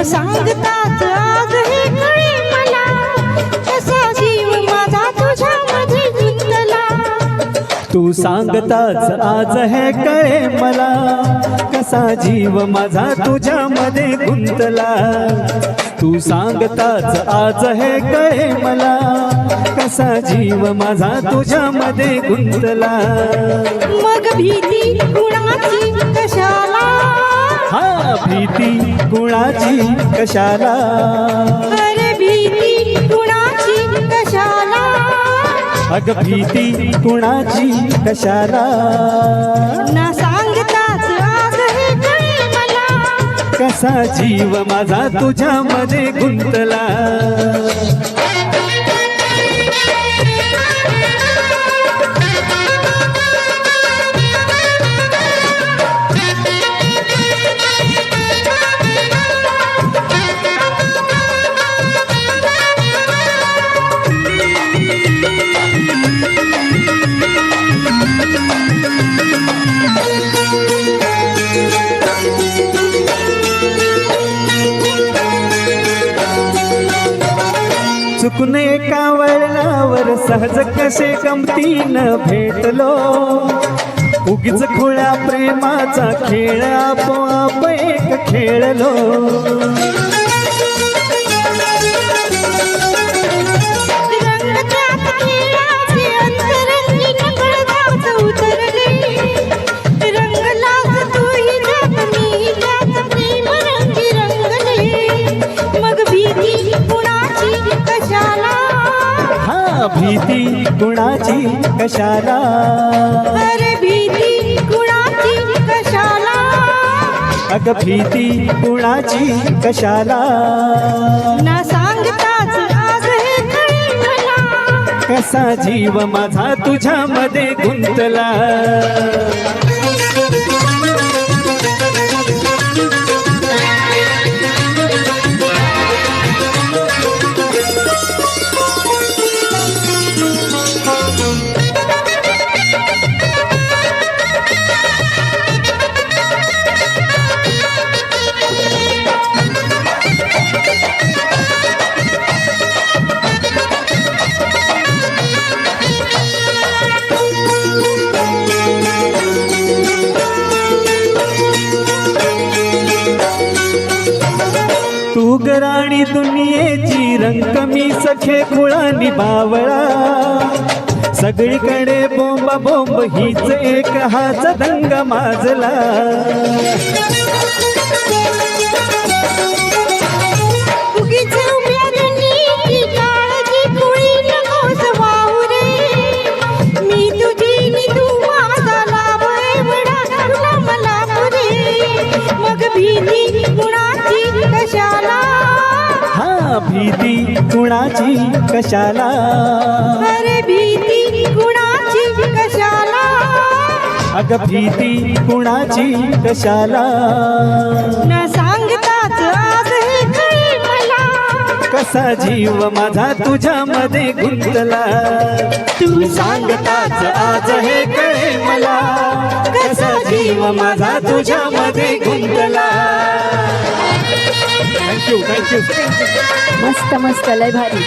न सांगताच आज हे कळे मला, कसा जीव माझा तुझ्यामध्ये गुंतला. तू सांगताच आज हे कळे मला, कसा जीव माझा तुझ्यामध्ये गुंतला. तू सांगताच आज हे कळे मला, कसा जीव माझा तुझ्यामध्ये गुंतला. मग भीती कुणाची कशाला, हा भीती कुणाची कशाला, अरे भीती कुणाची कशाला, अग भीती कुणाची कशाला. न सांगताच आज हे कळे मला, कसा जीव माझा तुझ्यामध्ये गुंतला. चुकून एका वळणावर सहज कसे गमतीनं भेटलो, उगीच खुळ्या प्रेमाचा खेळ आपोआप एक खेळलो. रंगतात खेळाचे अंतरंगी नकळतात उतरले, रंगलास तूही त्यात मीही त्यात प्रेम रंगी रंगले. मग भीती कुणाची कशाला, हा भीती कुणाची कशाला, अरे भीती कुणाची कशाला, अग भीती कुणाची कशाला. न सांगताच आज हे कळे मला, कसा जीव माझा तुझ्यामध्ये गुंतला. तू गराणी दुनियेची रंग मी सखे खुळानी बावळा, सगळीकडे बोंब बोंब हीच एक हाच दंग माजला. उगीच उभ्या दुनीची काळजी कुळी नकोस वाहू रे, मी तुझी नि तू माझा लाभ एवढा तुला मला पुरे. मग भीती कुणाची कशाला, हा भीती कुणाची कशाला, अरे भीती कुणाची कशाला, अग भीती कुणाची कशाला. न सांगताच आज हे कळे मला, कसा जीव माझा तुझ्यामध्ये गुंतला. तू सांगताच आज हे कळे मला, कसा जीव माझा तुझ्यामध्ये गुंतला. Thank you thank you. मस्त मस्त लय भारी.